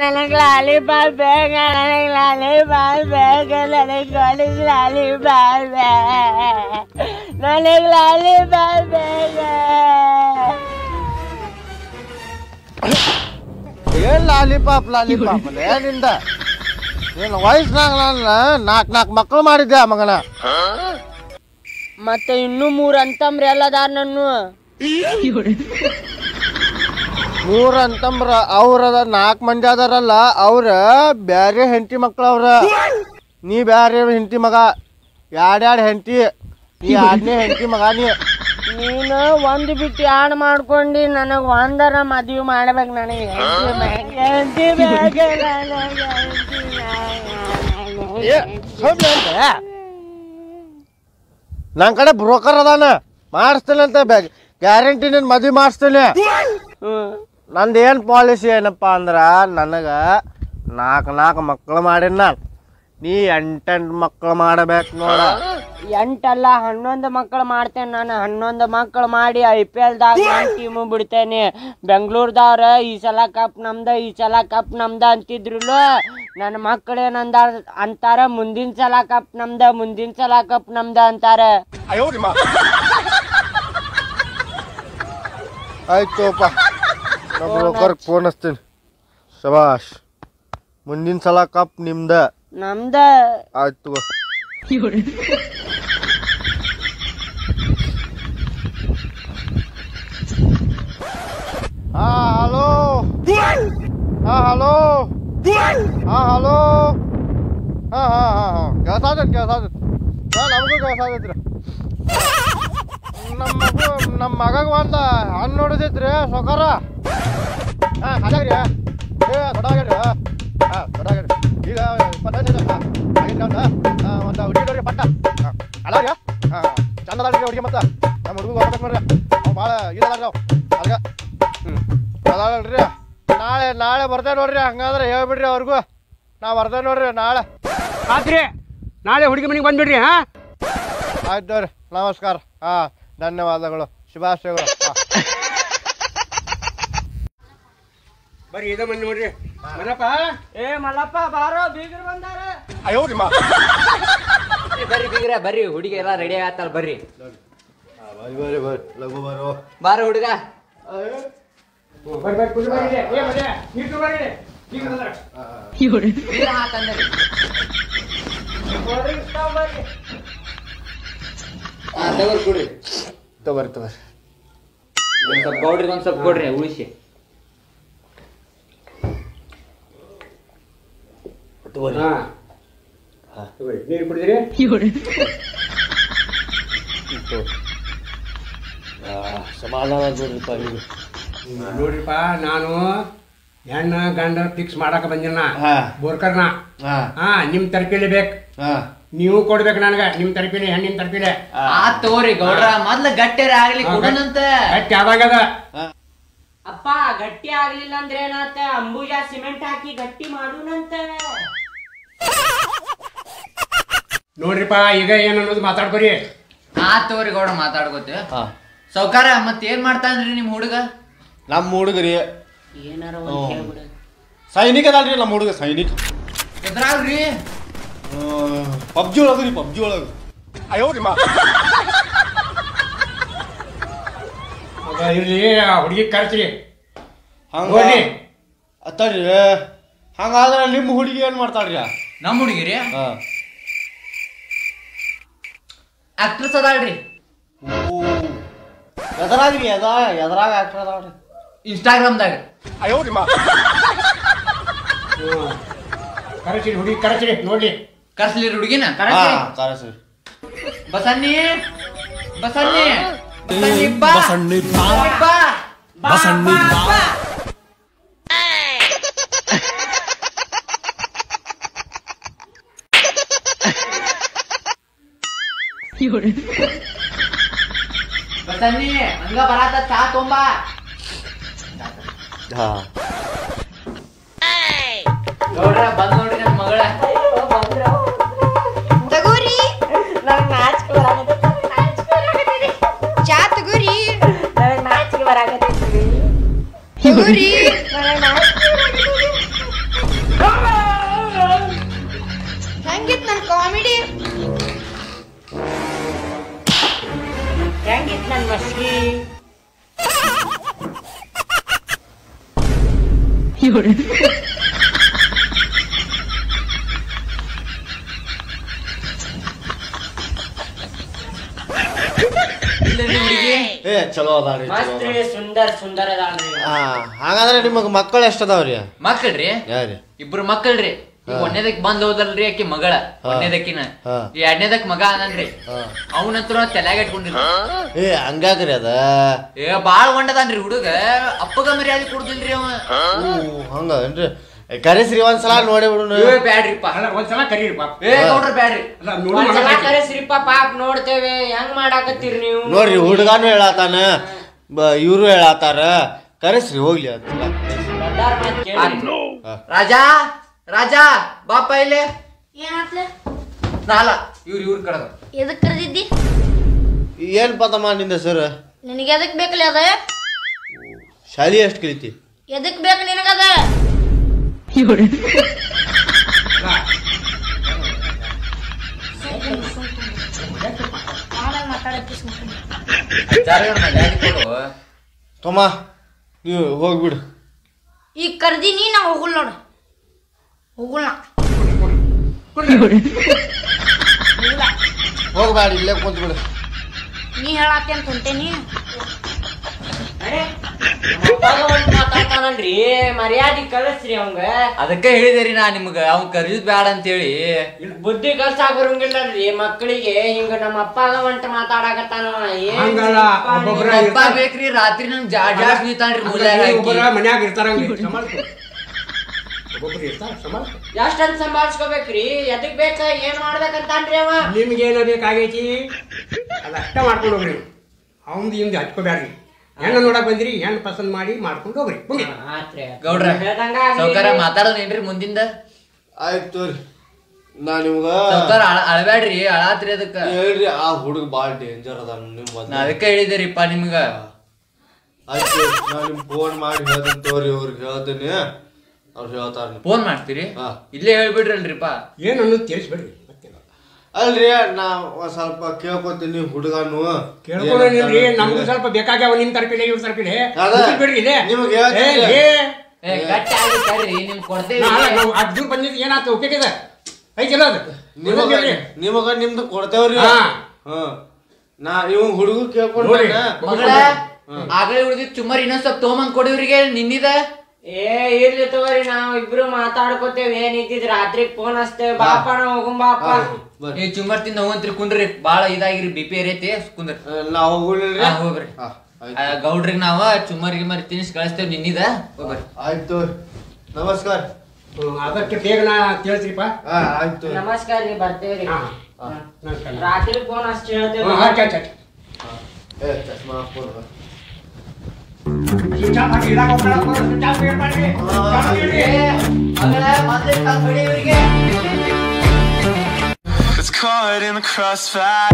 ನನಗೆ ಲಾಲಿಪಾಪ್ ಬೇಗ, ನನಗೆ ಲಾಲಿಪಾಪ್ ಬೇಗ, ನನಗೆ ಲಾಲಿಪಾಪ್ ಬೇಗ, ನನಗೆ ಲಾಲಿಪಾಪ್ ಬೇಗ. ಏನ್ ಲಾಲಿಪಾಪ್ ಲಾಲಿಪಾಪ್ ಏನಿಂದ ನೀನು ವಯಸ್ಸಿನಾಗ ನಾಲ್ಕು ಮಕ್ಕಳು ಮಾಡಿದ್ದೆ ಮಗನ. ಮತ್ತೆ ಇನ್ನೂ 3 ಅಂತಂಬ್ರಿ ಎಲ್ಲದಾರ ನನ್ನ. 3 ಅಂತಂಬ್ರ ಅವ್ರದ 4 ಮಂದಿ ಅದಾರಲ್ಲ, ಅವ್ರ ಬ್ಯಾರೆ ಹೆಂಡತಿ ಮಕ್ಳು ಅವ್ರ. ನೀ ಬ್ಯಾರೆ ಹೆಂಡತಿ ಮಗ, ಎರಡೆರಡು ಹೆಂಡತಿ, ನೀ 2ನೇ ಹೆಂಡತಿ ಮಗ. ನೀನು ಒಂದು ಬಿಟ್ಟು ಯಾಡ್ ಮಾಡ್ಕೊಂಡು ನನಗೆ ಒಂದರ ಮದುವೆ ಮಾಡ್ಬೇಕು. ನನಗೆ ನನ್ನ ಕಡೆ ಬ್ರೋಕರ್ ಅದಾನ, ಮಾಡಿಸ್ತೇನೆ ಅಂತ ಗ್ಯಾರಂಟಿ ನಿನ್ ಮದುವೆ ಮಾಡಿಸ್ತೇನೆ. ನಂದೇನು ಪಾಲಿಸಿ ಏನಪ್ಪ ಅಂದ್ರೆ, ನನಗೆ 4 ಮಕ್ಕಳು ಮಾಡೀನಿ ನಾನು. ನೀ 8 ಮಕ್ಕಳು ಮಾಡಬೇಕು ನೋಡ. 8 ಅಲ್ಲ 11 ಮಕ್ಕಳು ಮಾಡ್ತೇನೆ ನಾನು. 11 ಮಕ್ಕಳು ಮಾಡಿ IPLದಾಗ ಟೀಮು ಬಿಡ್ತೇನೆ. ಬೆಂಗಳೂರದವ್ರ ಈ ಸಲ ಕಪ್ ನಮ್ದ, ಈ ಸಲ ಕಪ್ ನಮ್ದ ಅಂತಿದ್ರು. ನನ್ನ ಮಕ್ಕಳೇನಂದ ಅಂತಾರ, ಮುಂದಿನ ಸಲ ಕಪ್ ನಮ್ದ, ಮುಂದಿನ ಸಲ ಕಪ್ ನಮ್ದ ಅಂತಾರ. ಆಯ್ತುಪ್ಪ, ಬ್ರೋಕರ್ ಫೋನ್ ಹಚ್ತೀನಿ. ಶಬಾಷ್, ಮುಂದಿನ ಸಲ ಕಪ್ ನಿಮ್ದ ನಮ್ದ. ಆಯ್ತು. Hello hello hello. ಕೆಲಸ ಆದೈತಿ ನಮಗೂ ಕೆಲಸ ಆದೈತ್ರಿ. ನಮ್ಮ ಮಗಗ ಒಂದು ಹಣ್ಣು ನೋಡಿದೈತ್ರಿ ಸೊಕಾರ. ಅದಾಗ್ರಿ ದೊಡ್ಡಾಗ್ರಿ. ದೊಡ್ಡಾಗ್ರಿ ಈಗ 25 ಒಂದು ಹುಡುಗಿ ನೋಡ್ರಿ ಪಟ್ಟ. ಅದಾಗ್ರಿ ಚಂದ ಅದಾಳ್ರಿ ಹುಡುಗಿ. ಮತ್ತೆ ನಮ್ಮ ಹುಡುಗ ಹೋಗ್ಬೇಕು ನೋಡ್ರಿ, ನಾವು ಭಾಳ ಇದಾಳ್ರಿ ನಾವು ಅದ್ಗ. ಅದಾಳ್ರಿ. ನಾಳೆ ಬರ್ತೇವೆ ನೋಡ್ರಿ. ಹಂಗಂದ್ರೆ ಹೇಳ್ಬಿಡ್ರಿ ಅವ್ರಿಗೂ, ನಾವು ಬರ್ತೇವೆ ನೋಡ್ರಿ ನಾಳೆ. ಆತ್ರಿ, ನಾಳೆ ಹುಡುಗಿ ಮನೆಗೆ ಬಂದ್ಬಿಡ್ರಿ. ಆಯ್ತು ನೋಡ್ರಿ, ನಮಸ್ಕಾರ. ಧನ್ಯವಾದಗಳು, ಶುಭಾಶಯಗಳು. ಬರ್ರಿ ಇದ ಮಂದಿ ನೋಡ್ರಿ. ಮಲ್ಲಪ್ಪ, ಮಲ್ಲಪ್ಪ ಬಾರೋ, ಬೀಗರು ಬಂದಾರ. ಬರ್ರಿ ಬೀಗ್ರ, ಬರ್ರಿ. ಹುಡುಗಿ ಎಲ್ಲ ರೆಡಿ ಆಗತ್ತಲ್ಲ, ಬರ್ರಿ. ಲಘು ಬರೋ ಬಾರ ಹುಡುಗ. ಕೊಡ್ರಿ, ತಗೋರಿ ಒಂದ್ ಸ್ವಲ್ಪ ಗೌಡ್ರಿ, ಒಂದ್ ಸ್ವಲ್ಪ ಕೊಡ್ರಿ ಉಳಿಸಿ. ನೀರು ಕುಡಿದ್ರಿ? ಸಮಾಧಾನ ನೋಡ್ರಿಪ್ಪ, ನಾನು ಹೆಣ್ಣ ಗಂಡ ಫಿಕ್ಸ್ ಮಾಡಾಕ ಬಂದಿನ ಬೋರ್ಕರ್ನ. ನಿಮ್ ತರಪಿಲಿ ಬೇಕು, ನೀವು ಕೊಡ್ಬೇಕು ನನಗ. ನಿಮ್ ತರಪಿಲಿ, ಹೆಣ್ಣಿನ ತರಪಿಲೆ. ತೋರಿ ಗೌಡ್ರ, ಮೊದ್ಲ ಗಟ್ಟಿರ ಆಗ್ಲಿ ಕೊಡೋಣಂತ. ಗಟ್ಟಿ ಆದಾಗದ. ಅಪ್ಪ ಗಟ್ಟಿ ಆಗ್ಲಿಲ್ಲ ಅಂದ್ರೆ ಏನಾತ, ಅಂಬೂಜಾ ಸಿಮೆಂಟ್ ಹಾಕಿ ಗಟ್ಟಿ ಮಾಡೋಣಂತ. ನೋಡ್ರಿಪ್ಪ, ಈಗ ಏನ್ ಅನ್ನೋದು ಮಾತಾಡ್ಕೊರಿ. ತೋರಿ ಗೌಡ್ರ, ಮಾತಾಡ್ಕೋತ. ಸೌಕಾರ, ಮತ್ ಏನ್ ಮಾಡ್ತಾನ್ರಿ ನಿಮ್ ಹುಡುಗ? ನಮ್ಮ ಹುಡುಗರಿ ಏನಾರ ಸೈನಿಕ ಅದಲ್ರಿ. ನಮ್ಮ ಹುಡುಗ ಸೈನಿಕ. ಎದ್ರಾಗ್ರಿ? ಪಬ್ಜಿ ಒಳಗ್ರಿ, ಪಬ್ಜಿ ಒಳಗ. ಇರ್ಲಿ, ಹುಡುಗಿ ಕರ್ಸ್ರಿ. ಹಂಗೆ ಅತ್ತಡ್ರಿ. ಹಂಗಾದ್ರೆ ನಿಮ್ಮ ಹುಡುಗಿ ಏನ್ ಮಾಡ್ತಾಳ್ರಿ? ನಮ್ ಹುಡುಗಿರಿ ಆಕ್ಟ್ರೆಸ್ ಅದಾಳ್ರಿ. ಎದರಾಗ್ರಿ? ಎದರಾಗ ಆಕ್ಟರ್ ಅದಾಳ್ರಿ? ಇನ್ಸ್ಟಾಗ್ರಾಮ್ದಾಗ. ಕರೆಸ್ರಿ ಹುಡುಗಿ, ಕರೆಸ್ರಿ ನೋಡ್ಲಿ. ಕರ್ಸ್ಲಿ ಹುಡುಗಿನ? ಕರೆಸ್ರಿ. ಬಸಣ್ಣಿ, ಬಸಣ್ಣಿ, ಬಸಣ್ಣಿ ಬಾ, ಬಸಣ್ಣಿ ಬಾ, ಬಸಣ್ಣಿ ಬಾ. ಬಸಣ್ಣಿ, ಹಂಗ ಬರಾತ, ಚಾ ತೊಂಬ. ನೋಡ್ರ, ಬಂದ್ ನೋಡ್ರಿ ನನ್ನ ಮಗಳ. ತಗೋರಿ, ನನಗೆ ನಾಚಿಕೆ ಬರಾಕತ್ತೈತಿ. ಚಾ ತಗೋರಿ. ನನಗೆ ನಾಚಿಕೆ ಬರಾಕತ್ತೈತಿ. ತಗೋರಿ. ನನಗೆ ನಾಚಿಕೆ ಬರಾಕತ್ತೈತಿ. ಏ ಚಲೋ ಅದಾರಿ ಮಸ್ತ್ ರೀ, ಸುಂದರ ಸುಂದರ ಅದಾಳ್ರಿ. ಹಾಗಾದ್ರೆ ನಿಮಗ್ ಮಕ್ಕಳು ಎಷ್ಟದಾವ್ರಿ? ಮಕ್ಕಳ್ರಿ ಯಾರಿ? ಇಬ್ರು ಮಕ್ಕಳ್ರಿ. ಈಗ ಒಂದೇದಕ್ ಬಂದ್ ಹೋದಲ್ರಿ ಆಕಿ ಮಗಳ, ಒಂದೇದಕ್ಕಿನ ಈ ಎರಡನೇದಕ್ ಮಗ ಅದನ್ರಿ. ಅವನಂತ್ರ ತಲೆಯಾಗ ಇಟ್ಕೊಂಡಿಲ್ಲ. ಏ ಹಂಗಾಗ್ರಿ ಅದ ಬಾಳ್ ಹೊಂಡದನ್ರಿ ಹುಡುಗ. ಅಪ್ಪಗ ಮರ್ಯಾದೆ ಕೊಡುದಿಲ್ರಿ ಅವ. ಹಂಗನ್ರಿ? ಕರೆಸ್ರಿ ಒಂದ್ಸಲ ನೋಡಿ ಬಿಡು. ಬ್ಯಾಡ್ರಿಪ್ಪ, ಒಂದ್ಸಲ ಕರೀರಿಪ್ಪ. ನೋಡ್ರಿ ಬ್ಯಾಡ್ರಿ. ಒಂದ್ಸಲ ಕರೆಸ್ರಿಪ್ಪ, ಪಾಪ ನೋಡ್ತೇವೆ. ಹೆಂಗ್ ಮಾಡಾಕತ್ತೀರಿ ನೀವು? ನೋಡ್ರಿ ಹುಡುಗಾನು ಹೇಳತಾನ, ಇವ್ರು ಹೇಳತಾರ. ಕರೆಸ್ರಿ ಹೋಗ್ಲಿ ಅಂತ. ದೊಡ್ಡಾರ್ ಮಾತ್ ಕೇಳ್ರಿ. ರಾಜಾ ರಾಜಾ ಬಾಪ ಇಲ್ಲಿ. ಏನಾತ್ಲೆ? ನಾಲ ಇವ್ರ ಕಡದ. ಎದಕ್ ಕರೆದಿದ್ದಿ? ಏನ್ ಪತಮ್ಮ ನಿಂದ ಸರ್? ನಿನಗೆ ಎದಕ್ ಬೇಕಲ್ಲ ಅದ? ಶಾಲಿ ಎಷ್ಟ್ ಕಲಿತಿ? ಎದಕ್ ಬೇಕು ನಿನಗದ? ತಮ್ಮ ನೀವು ಹೋಗ್ಬಿಡು. ಈಗ ಕರ್ದಿನಿ, ನಾ ಹೋಗುಲ್ ನೋಡು. ಹೋಗುಲ್ ನಾ. ಹೋಗ್ಬೇಡ, ಇಲ್ಲೇ ಕೂತ್ಬಿಡು. ನೀ ಹೇಳಾತಿ ಅಂತ ಹೊಂಟೇನಿ. ಮಾತಾಡ್ತಾನಲ್ರಿ, ಮರ್ಯಾದೆ ಕಲಿಸ್ರಿ ಅವಂಗ. ಅದಕ್ಕೆ ಹೇಳಿದೇರಿ ನಾ ನಿಮ್ಗ, ಅವ್ನ್ ಕರೆಯುದ್ ಬ್ಯಾಡ ಅಂತೇಳಿ. ಬುದ್ಧಿ ಕಲ್ಸಾಕ್ ಬರಂಗಿಲ್ಲಲ್ರಿ ಮಕ್ಕಳಿಗೆ. ಹಿಂಗ ನಮ್ಮ ಅಪ್ಪಾಗ ಹೊಂಟ ಮಾತಾಡಕತ್ತಾನ. ಅಪ್ಪ ಬೇಕ್ರಿ, ರಾತ್ರಿ ನಂಗ್ ಜಾಸ್ತಿ ನಿಂತಾನ್ರಿ ಮನ್ಯಾಗ ಇರ್ತಾರ. ಎಷ್ಟಂತ ಸಂಭಾಳ್ಸ್ಕೋಬೇಕ್ರಿ? ಎದಕ್ ಬೇಕ, ಏನ್ ಮಾಡ್ಬೇಕಂತಾನ್ರಿ ಅವ? ನಿಮ್ಗೇನ ಬೇಕಾಗೈತಿ ಅದ ಅಷ್ಟ ಮಾಡ್ಕೊಂಡು ಹೋಗ್ರಿ. ಅವಂದು ಹಿಂದೆ ಹಚ್ಕೋಬ್ಯಾಡ್ರಿ. ಹೆಣ್ಣು ನೋಡಕ್ ಬಂದ್ರಿ, ಹೆಣ್ಣು ಪಸಂದ್ ಮಾಡಿ ಮಾಡ್ಕೊಂಡು ಹೋಗ್ರಿ. ಗೌಡ್ರ ಸೌಕಾರ ಮಾತಾಡೋದೇನ್ರಿ ಮುಂದಿಂದ? ಆಯ್ತು ನಾ ನಿಮ್ಗ ಅಳಬ್ಯಾಡ್ರಿ, ಅಳಾತ್ರಿ. ಅದಕ್ಕ ಹೇಳ್ರಿ, ಆ ಹುಡುಗ ಬಾಳ್ ಡೇಂಜರ್ ಅದ. ನಾ ಅದಕ್ಕೆ ಹೇಳಿದೇರಿಪ್ಪ ನಿಮ್ಗ. ಆಯ್ತು, ನಾ ನಿಮ್ ಫೋನ್ ಮಾಡಿ ಹೇಳ್ತೇನೆ, ಇವ್ರಿಗೆ ಹೇಳ್ತೀನಿ, ಅವ್ರು ಹೇಳ್ತಾರ. ಫೋನ್ ಮಾಡ್ತೀರಿ? ಇಲ್ಲೇ ಹೇಳ್ಬಿಡ್ರಲ್ರಿಪ್ಪ. ಏನು ಅನ್ನೋದು ತಿಳಿಸ್ಬೇಡ್ರಿ. ಅಲ್ರಿ, ನಾ ಸ್ವಲ್ಪ ಕೇಳ್ಕೊತೀನಿ ಹುಡುಗನು. ಕೇಳ್ಕೊಂಡ್ರಿ, ನಮ್ಗೂ ಸ್ವಲ್ಪ ಬೇಕಾಗ್ಯಾವ. ನಿಮ್ ತರಪಿಲೆ ಇವ್ರ ತರಪಿಲೆ ಬಿಡ್ರಿ. ಇಲ್ಲೇ ನಿಮ್ಗೆ ಗಟ್ಟಿ ಆಗ್ರಿ, ನಿಮ್ ಕೊಡ್ತೇವೆ. ಅರ್ಜುನ್ ಬಂದಿದ್ ಏನಾಯ್ತು? ಉಪಯೋಗ ಐತಿಲ್ಲ ಅದು. ನಿಮಗ ನಿಮ್ದು ಕೊಡ್ತೇವ್ರಿ. ನಾ ಇವ್ ಹುಡುಗ ಕೇಳ್ಕೊಂಡ್ ಮಗಳ ಆಗ್ಲೇ ಉಳ್ದಿದ್ ಸುಮಾರು ಇನ್ನೊಂದ್ ಸ್ವಲ್ಪ ತೊಗೊಂಬಂದ್ ಕೊಡಿವ್ರಿಗೆ ನಿನ್ನಿದ. ಇರ್ಲಿ ತಗೋರಿ, ನಾವ್ ಇಬ್ರು ಮಾತಾಡ್ಕೋತೇವ್. ಏನಿದ್ದಿದ್ ರಾತ್ರಿ ಫೋನ್ ಹಚ್ತೇವ್. ಬಾಪ ನಾವ್ ಹೋಗುಂ ಬಾಪ. ಈ ಚುಮ್ಮರ್ ತಿಂದ ಹೋಗಂತ್ರಿ. ಕುಂದ್ರಿ, ಬಾಳ ಇದಾಗಿರಿ, BP ಏರೈತಿ. ಕುಂದ್ರಿ, ನಾವ್ ಹೋಗ್ರಿ. ಗೌಡ್ರಿಗೆ ನಾವ ಚುಮ್ಮರ್ ಗಿಮ್ಮರಿ ತಿನ್ನಿಸಿ ಕಳಿಸ್ತೇವ್ ನಿನ್ನಿದ. ಹೋಗ್ರಿ. ಆಯ್ತು, ನಮಸ್ಕಾರ. ಅದಕ್ಕೆ ಬೇಗ ನಾ ತಿಳಿಸ್ರಿಪ್ಪ. ಆಯ್ತು, ನಮಸ್ಕಾರ ರೀ, ಬರ್ತೇವ್ರಿ. ರಾತ್ರಿ ಫೋನ್ ಹಚ್ಚಿ ಹೇಳ್ತೇವ್. ಚಶ್ಮಾ ಹಾಕ್ಬೋದು. It's caught in the crossfire.